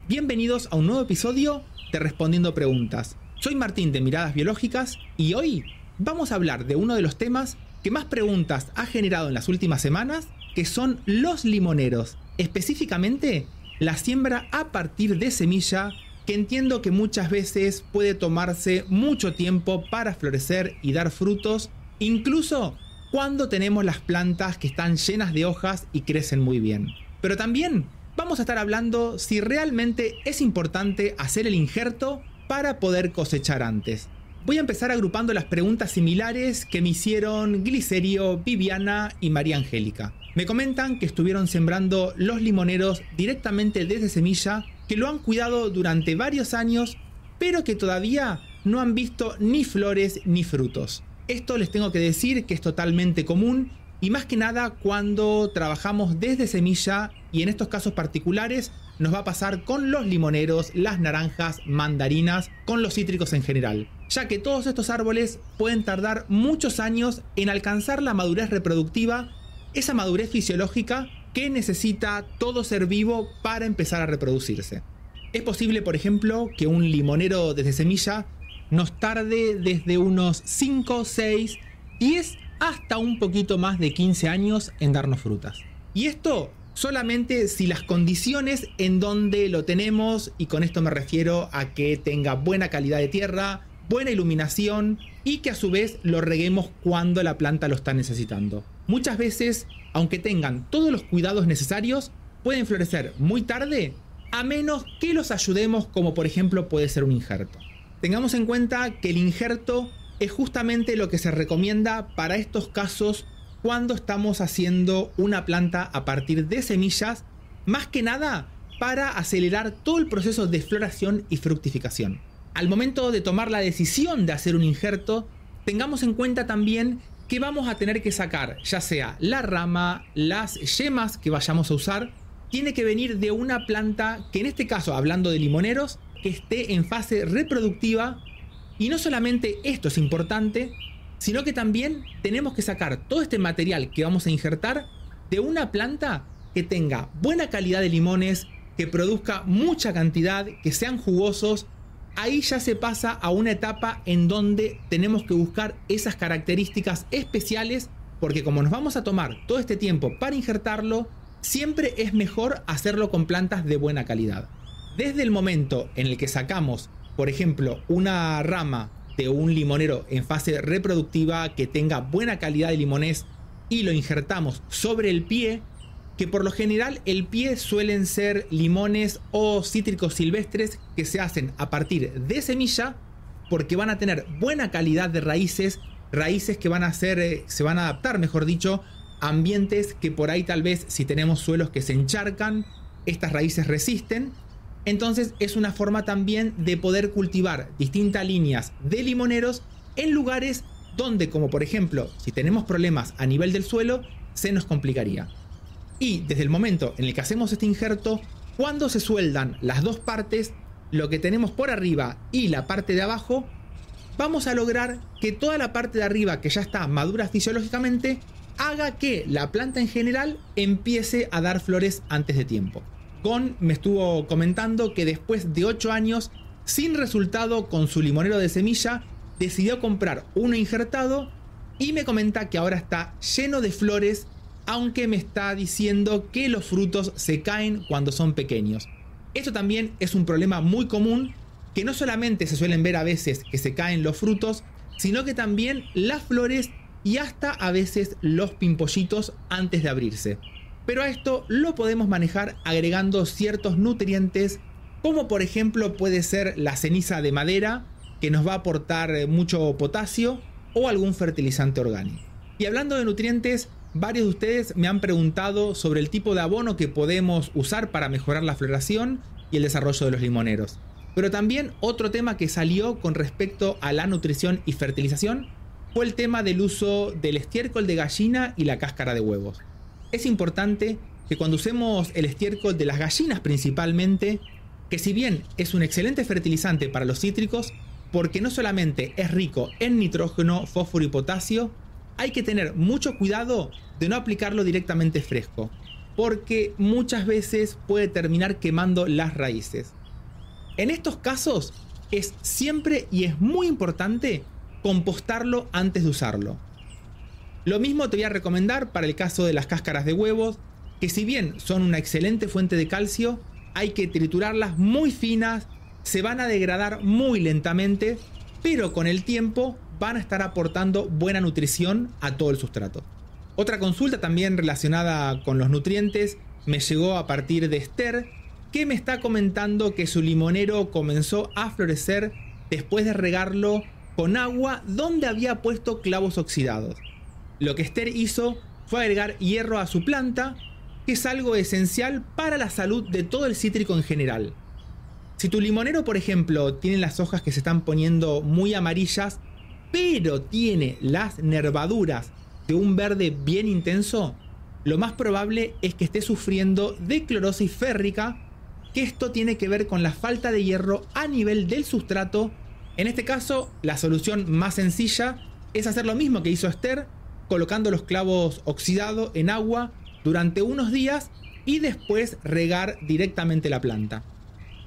Bienvenidos a un nuevo episodio de Respondiendo Preguntas. Soy Martín de Miradas Biológicas y hoy vamos a hablar de uno de los temas que más preguntas ha generado en las últimas semanas, que son los limoneros. Específicamente, la siembra a partir de semilla, que entiendo que muchas veces puede tomarse mucho tiempo para florecer y dar frutos, incluso cuando tenemos las plantas que están llenas de hojas y crecen muy bien. Pero también vamos a estar hablando si realmente es importante hacer el injerto para poder cosechar antes. Voy a empezar agrupando las preguntas similares que me hicieron Glicerio, Viviana y María Angélica. Me comentan que estuvieron sembrando los limoneros directamente desde semilla, que lo han cuidado durante varios años, pero que todavía no han visto ni flores ni frutos. Esto les tengo que decir que es totalmente común y más que nada cuando trabajamos desde semilla, y en estos casos particulares nos va a pasar con los limoneros, las naranjas, mandarinas, con los cítricos en general, ya que todos estos árboles pueden tardar muchos años en alcanzar la madurez reproductiva, esa madurez fisiológica que necesita todo ser vivo para empezar a reproducirse. Es posible, por ejemplo, que un limonero desde semilla nos tarde desde unos 5, 6, 10 hasta un poquito más de 15 años en darnos frutas. Y esto solamente si las condiciones en donde lo tenemos, y con esto me refiero a que tenga buena calidad de tierra, buena iluminación y que a su vez lo reguemos cuando la planta lo está necesitando. Muchas veces, aunque tengan todos los cuidados necesarios, pueden florecer muy tarde, a menos que los ayudemos, como por ejemplo puede ser un injerto. Tengamos en cuenta que el injerto es justamente lo que se recomienda para estos casos cuando estamos haciendo una planta a partir de semillas, más que nada para acelerar todo el proceso de floración y fructificación. Al momento de tomar la decisión de hacer un injerto, tengamos en cuenta también que vamos a tener que sacar ya sea la rama, las yemas que vayamos a usar, tiene que venir de una planta que, en este caso hablando de limoneros, que esté en fase reproductiva. Y no solamente esto es importante, sino que también tenemos que sacar todo este material que vamos a injertar de una planta que tenga buena calidad de limones, que produzca mucha cantidad, que sean jugosos. Ahí ya se pasa a una etapa en donde tenemos que buscar esas características especiales, porque como nos vamos a tomar todo este tiempo para injertarlo, siempre es mejor hacerlo con plantas de buena calidad. Desde el momento en el que sacamos, por ejemplo, una rama de un limonero en fase reproductiva que tenga buena calidad de limones y lo injertamos sobre el pie, que por lo general el pie suelen ser limones o cítricos silvestres que se hacen a partir de semilla, porque van a tener buena calidad de raíces que van a se van a adaptar, mejor dicho, a ambientes que por ahí tal vez, si tenemos suelos que se encharcan, estas raíces resisten. Entonces es una forma también de poder cultivar distintas líneas de limoneros en lugares donde, como por ejemplo, si tenemos problemas a nivel del suelo, se nos complicaría. Y desde el momento en el que hacemos este injerto, cuando se sueldan las dos partes, lo que tenemos por arriba y la parte de abajo, vamos a lograr que toda la parte de arriba, que ya está madura fisiológicamente, haga que la planta en general empiece a dar flores antes de tiempo. Gon me estuvo comentando que después de 8 años sin resultado con su limonero de semilla, decidió comprar uno injertado y me comenta que ahora está lleno de flores, aunque me está diciendo que los frutos se caen cuando son pequeños. Esto también es un problema muy común, que no solamente se suelen ver a veces que se caen los frutos, sino que también las flores y hasta a veces los pimpollitos antes de abrirse. Pero a esto lo podemos manejar agregando ciertos nutrientes, como por ejemplo puede ser la ceniza de madera, que nos va a aportar mucho potasio, o algún fertilizante orgánico. Y hablando de nutrientes, varios de ustedes me han preguntado sobre el tipo de abono que podemos usar para mejorar la floración y el desarrollo de los limoneros. Pero también otro tema que salió con respecto a la nutrición y fertilización fue el tema del uso del estiércol de gallina y la cáscara de huevos. Es importante que cuando usemos el estiércol de las gallinas principalmente, que si bien es un excelente fertilizante para los cítricos, porque no solamente es rico en nitrógeno, fósforo y potasio, hay que tener mucho cuidado de no aplicarlo directamente fresco. porque muchas veces puede terminar quemando las raíces. En estos casos es siempre y es muy importante compostarlo antes de usarlo. Lo mismo te voy a recomendar para el caso de las cáscaras de huevos, que si bien son una excelente fuente de calcio, hay que triturarlas muy finas, se van a degradar muy lentamente, pero con el tiempo van a estar aportando buena nutrición a todo el sustrato. Otra consulta también relacionada con los nutrientes me llegó a partir de Esther, que me está comentando que su limonero comenzó a florecer después de regarlo con agua donde había puesto clavos oxidados. Lo que Esther hizo fue agregar hierro a su planta, que es algo esencial para la salud de todo el cítrico en general. Si tu limonero, por ejemplo, tiene las hojas que se están poniendo muy amarillas, pero tiene las nervaduras de un verde bien intenso, lo más probable es que esté sufriendo de clorosis férrica, que esto tiene que ver con la falta de hierro a nivel del sustrato. En este caso, la solución más sencilla es hacer lo mismo que hizo Esther, colocando los clavos oxidados en agua durante unos días y después regar directamente la planta.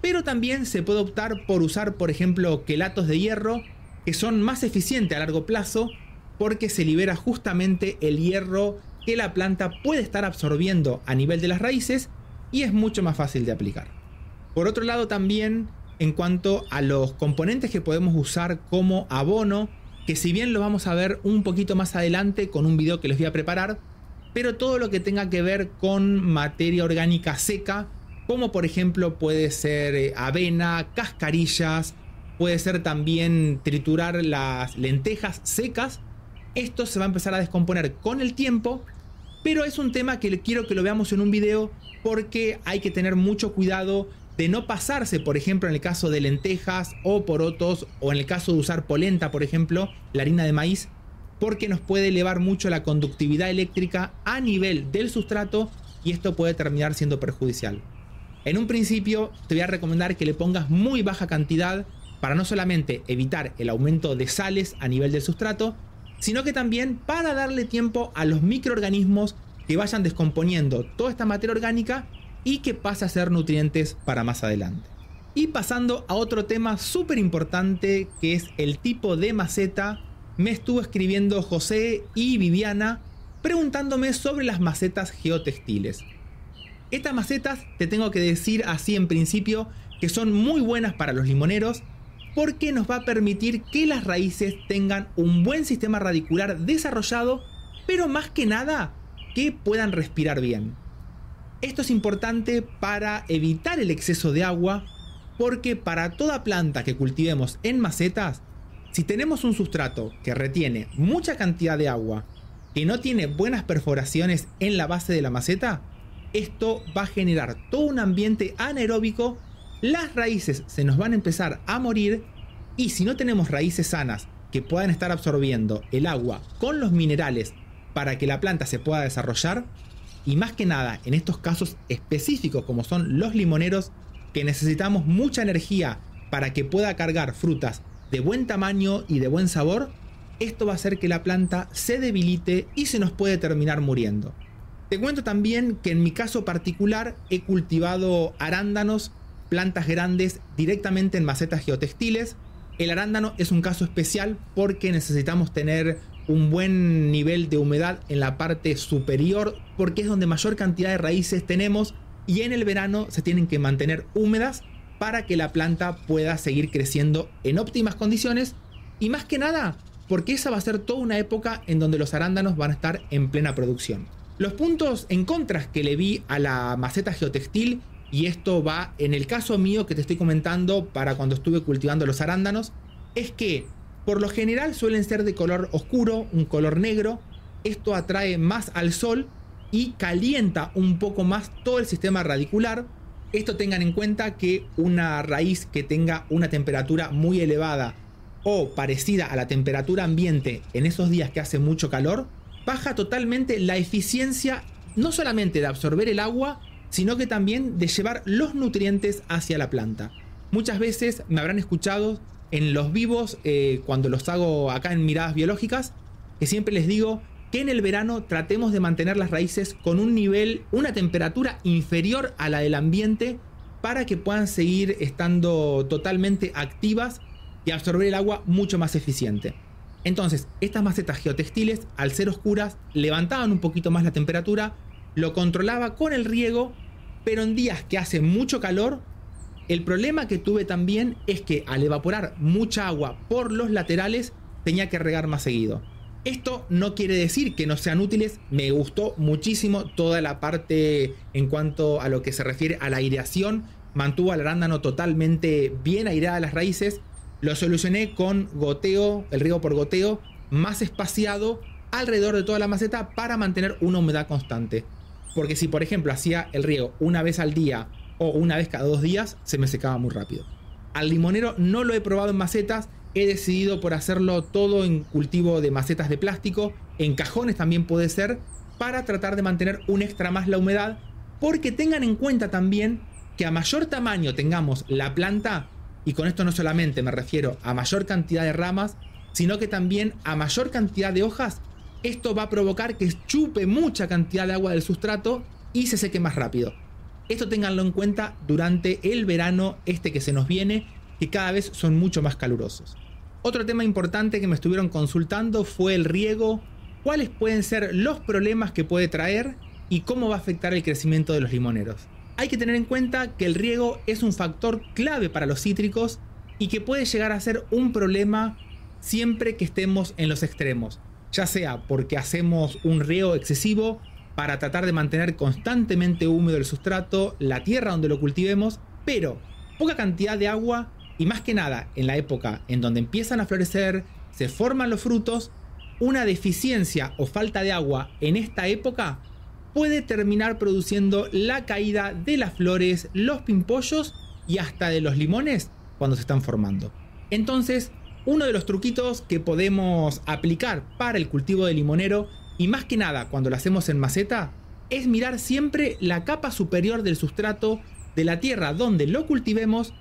Pero también se puede optar por usar, por ejemplo, quelatos de hierro, que son más eficientes a largo plazo porque se libera justamente el hierro que la planta puede estar absorbiendo a nivel de las raíces y es mucho más fácil de aplicar. Por otro lado también, en cuanto a los componentes que podemos usar como abono, que si bien lo vamos a ver un poquito más adelante con un video que les voy a preparar, pero todo lo que tenga que ver con materia orgánica seca, como por ejemplo puede ser avena, cascarillas, puede ser también triturar las lentejas secas, esto se va a empezar a descomponer con el tiempo, pero es un tema que quiero que lo veamos en un video porque hay que tener mucho cuidado de no pasarse, por ejemplo, en el caso de lentejas o porotos, o en el caso de usar polenta, por ejemplo, la harina de maíz, porque nos puede elevar mucho la conductividad eléctrica a nivel del sustrato y esto puede terminar siendo perjudicial. En un principio te voy a recomendar que le pongas muy baja cantidad para no solamente evitar el aumento de sales a nivel del sustrato, sino que también para darle tiempo a los microorganismos que vayan descomponiendo toda esta materia orgánica y que pase a ser nutrientes para más adelante. Y pasando a otro tema súper importante, que es el tipo de maceta, me estuvo escribiendo José y Viviana preguntándome sobre las macetas geotextiles. Estas macetas, te tengo que decir así en principio, que son muy buenas para los limoneros porque nos va a permitir que las raíces tengan un buen sistema radicular desarrollado, pero más que nada que puedan respirar bien. Esto es importante para evitar el exceso de agua, porque para toda planta que cultivemos en macetas, si tenemos un sustrato que retiene mucha cantidad de agua, que no tiene buenas perforaciones en la base de la maceta, esto va a generar todo un ambiente anaeróbico, las raíces se nos van a empezar a morir y si no tenemos raíces sanas que puedan estar absorbiendo el agua con los minerales para que la planta se pueda desarrollar, y más que nada en estos casos específicos como son los limoneros, que necesitamos mucha energía para que pueda cargar frutas de buen tamaño y de buen sabor, esto va a hacer que la planta se debilite y se nos puede terminar muriendo. Te cuento también que en mi caso particular he cultivado arándanos, plantas grandes, directamente en macetas geotextiles. El arándano es un caso especial porque necesitamos tener un buen nivel de humedad en la parte superior porque es donde mayor cantidad de raíces tenemos y en el verano se tienen que mantener húmedas para que la planta pueda seguir creciendo en óptimas condiciones y más que nada porque esa va a ser toda una época en donde los arándanos van a estar en plena producción. Los puntos en contra que le vi a la maceta geotextil, y esto va en el caso mío que te estoy comentando para cuando estuve cultivando los arándanos, es que por lo general suelen ser de color oscuro, un color negro. Esto atrae más al sol y calienta un poco más todo el sistema radicular. Esto tengan en cuenta que una raíz que tenga una temperatura muy elevada o parecida a la temperatura ambiente en esos días que hace mucho calor, baja totalmente la eficiencia no solamente de absorber el agua, sino que también de llevar los nutrientes hacia la planta. Muchas veces me habrán escuchado en los vivos, cuando los hago acá en Miradas Biológicas, que siempre les digo que en el verano tratemos de mantener las raíces con un nivel, una temperatura inferior a la del ambiente para que puedan seguir estando totalmente activas y absorber el agua mucho más eficiente. Entonces, estas macetas geotextiles, al ser oscuras, levantaban un poquito más la temperatura, lo controlaba con el riego, pero en días que hace mucho calor, el problema que tuve también es que al evaporar mucha agua por los laterales, tenía que regar más seguido. Esto no quiere decir que no sean útiles, me gustó muchísimo toda la parte en cuanto a lo que se refiere a la aireación, mantuvo al arándano totalmente bien aireada las raíces, lo solucioné con goteo, el riego por goteo, más espaciado alrededor de toda la maceta para mantener una humedad constante. Porque si por ejemplo hacía el riego una vez al día o una vez cada 2 días, se me secaba muy rápido. Al limonero no lo he probado en macetas, he decidido por hacerlo todo en cultivo de macetas de plástico, en cajones también puede ser, para tratar de mantener un extra más la humedad, porque tengan en cuenta también que a mayor tamaño tengamos la planta, y con esto no solamente me refiero a mayor cantidad de ramas, sino que también a mayor cantidad de hojas, esto va a provocar que chupe mucha cantidad de agua del sustrato y se seque más rápido. Esto ténganlo en cuenta durante el verano que se nos viene, que cada vez son mucho más calurosos. Otro tema importante que me estuvieron consultando fue el riego, cuáles pueden ser los problemas que puede traer y cómo va a afectar el crecimiento de los limoneros. Hay que tener en cuenta que el riego es un factor clave para los cítricos y que puede llegar a ser un problema siempre que estemos en los extremos, ya sea porque hacemos un riego excesivo para tratar de mantener constantemente húmedo el sustrato, la tierra donde lo cultivemos, pero poca cantidad de agua y más que nada en la época en donde empiezan a florecer, se forman los frutos, una deficiencia o falta de agua en esta época puede terminar produciendo la caída de las flores, los pimpollos y hasta de los limones cuando se están formando. Entonces, uno de los truquitos que podemos aplicar para el cultivo de limonero, y más que nada cuando lo hacemos en maceta, es mirar siempre la capa superior del sustrato de la tierra donde lo cultivemos,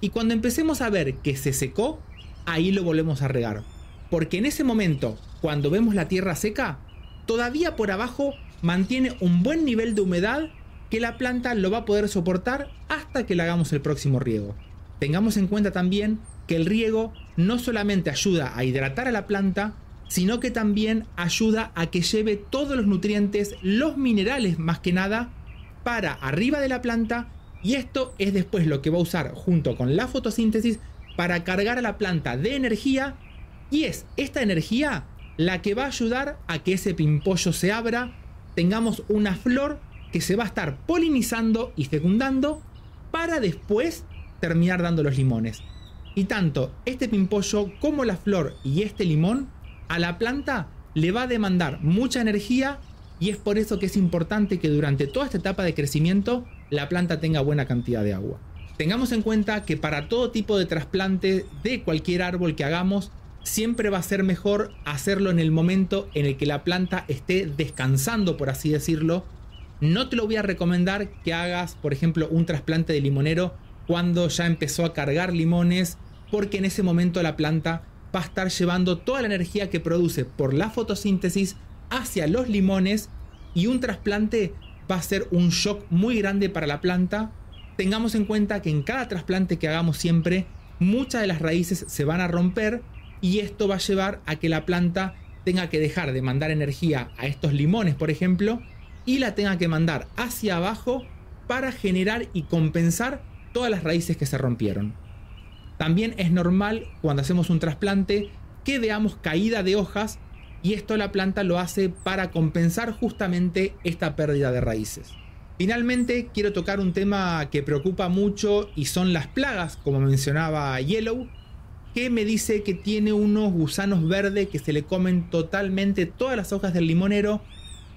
y cuando empecemos a ver que se secó, ahí lo volvemos a regar. Porque en ese momento, cuando vemos la tierra seca, todavía por abajo mantiene un buen nivel de humedad que la planta lo va a poder soportar hasta que le hagamos el próximo riego. Tengamos en cuenta también que el riego no solamente ayuda a hidratar a la planta, sino que también ayuda a que lleve todos los nutrientes, los minerales más que nada, para arriba de la planta, y esto es después lo que va a usar junto con la fotosíntesis para cargar a la planta de energía, y es esta energía la que va a ayudar a que ese pimpollo se abra, tengamos una flor que se va a estar polinizando y fecundando para después terminar dando los limones. Y tanto este pimpollo como la flor y este limón a la planta le va a demandar mucha energía, y es por eso que es importante que durante toda esta etapa de crecimiento la planta tenga buena cantidad de agua. Tengamos en cuenta que para todo tipo de trasplante de cualquier árbol que hagamos, siempre va a ser mejor hacerlo en el momento en el que la planta esté descansando, por así decirlo. No te lo voy a recomendar que hagas, por ejemplo, un trasplante de limonero cuando ya empezó a cargar limones, porque en ese momento la planta va a estar llevando toda la energía que produce por la fotosíntesis hacia los limones, y un trasplante va a ser un shock muy grande para la planta. Tengamos en cuenta que en cada trasplante que hagamos siempre, muchas de las raíces se van a romper, y esto va a llevar a que la planta tenga que dejar de mandar energía a estos limones, por ejemplo, y la tenga que mandar hacia abajo para generar y compensar todas las raíces que se rompieron. También es normal cuando hacemos un trasplante que veamos caída de hojas, y esto la planta lo hace para compensar justamente esta pérdida de raíces. Finalmente quiero tocar un tema que preocupa mucho, y son las plagas, como mencionaba Yellow, que me dice que tiene unos gusanos verdes que se le comen totalmente todas las hojas del limonero,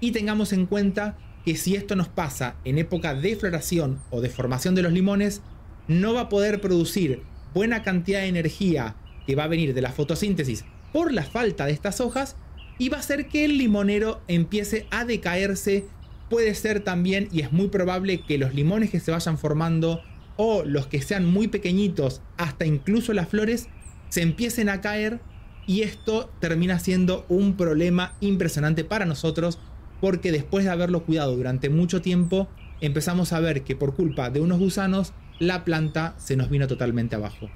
y tengamos en cuenta que si esto nos pasa en época de floración o de formación de los limones, no va a poder producir buena cantidad de energía que va a venir de la fotosíntesis por la falta de estas hojas, y va a hacer que el limonero empiece a decaerse. Puede ser también, y es muy probable, que los limones que se vayan formando, o los que sean muy pequeñitos, hasta incluso las flores, se empiecen a caer y esto termina siendo un problema impresionante para nosotros, porque después de haberlo cuidado durante mucho tiempo, empezamos a ver que por culpa de unos gusanos, la planta se nos vino totalmente abajo.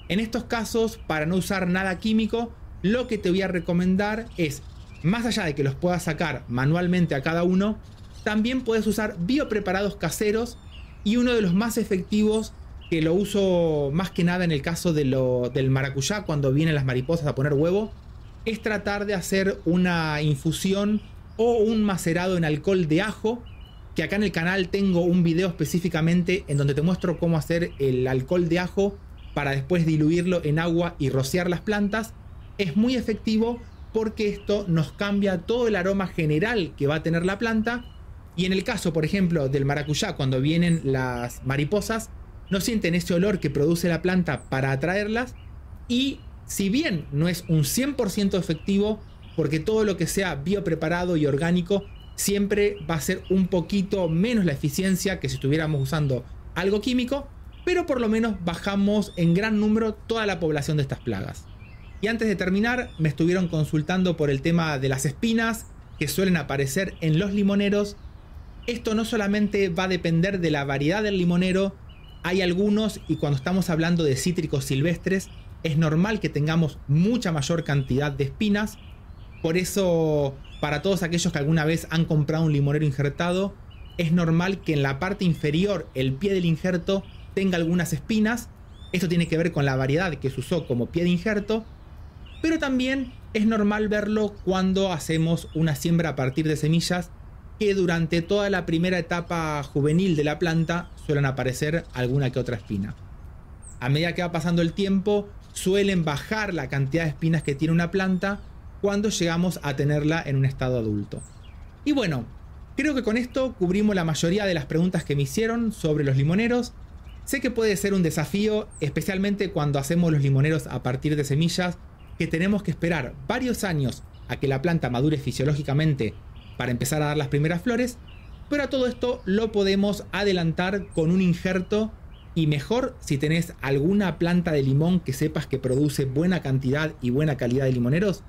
En estos casos, para no usar nada químico, lo que te voy a recomendar es, más allá de que los puedas sacar manualmente a cada uno, también puedes usar biopreparados caseros, y uno de los más efectivos, que lo uso más que nada en el caso del maracuyá, cuando vienen las mariposas a poner huevo, es tratar de hacer una infusión o un macerado en alcohol de ajo, que acá en el canal tengo un video específicamente en donde te muestro cómo hacer el alcohol de ajo para después diluirlo en agua y rociar las plantas. Es muy efectivo porque esto nos cambia todo el aroma general que va a tener la planta, y en el caso, por ejemplo, del maracuyá, cuando vienen las mariposas, no sienten ese olor que produce la planta para atraerlas, y si bien no es un 100% efectivo, porque todo lo que sea biopreparado y orgánico siempre va a ser un poquito menos la eficiencia que si estuviéramos usando algo químico, pero por lo menos bajamos en gran número toda la población de estas plagas. Y antes de terminar, me estuvieron consultando por el tema de las espinas que suelen aparecer en los limoneros. Esto no solamente va a depender de la variedad del limonero, hay algunos, y cuando estamos hablando de cítricos silvestres, es normal que tengamos mucha mayor cantidad de espinas. Por eso, para todos aquellos que alguna vez han comprado un limonero injertado, es normal que en la parte inferior, el pie del injerto, tenga algunas espinas. Esto tiene que ver con la variedad que se usó como pie de injerto, pero también es normal verlo cuando hacemos una siembra a partir de semillas, que durante toda la primera etapa juvenil de la planta suelen aparecer alguna que otra espina. A medida que va pasando el tiempo, suelen bajar la cantidad de espinas que tiene una planta cuando llegamos a tenerla en un estado adulto. Y bueno, creo que con esto cubrimos la mayoría de las preguntas que me hicieron sobre los limoneros. Sé que puede ser un desafío, especialmente cuando hacemos los limoneros a partir de semillas, que tenemos que esperar varios años a que la planta madure fisiológicamente para empezar a dar las primeras flores, pero a todo esto lo podemos adelantar con un injerto, y mejor si tenés alguna planta de limón que sepas que produce buena cantidad y buena calidad de limoneros.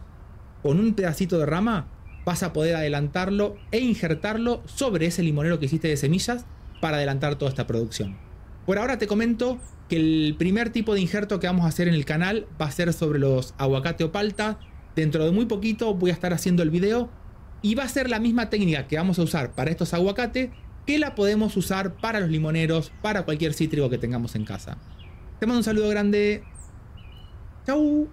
Con un pedacito de rama vas a poder adelantarlo e injertarlo sobre ese limonero que hiciste de semillas para adelantar toda esta producción. Por ahora te comento que el primer tipo de injerto que vamos a hacer en el canal va a ser sobre los aguacate o palta. Dentro de muy poquito voy a estar haciendo el video, y va a ser la misma técnica que vamos a usar para estos aguacate que la podemos usar para los limoneros, para cualquier cítrico que tengamos en casa. Te mando un saludo grande. Chau.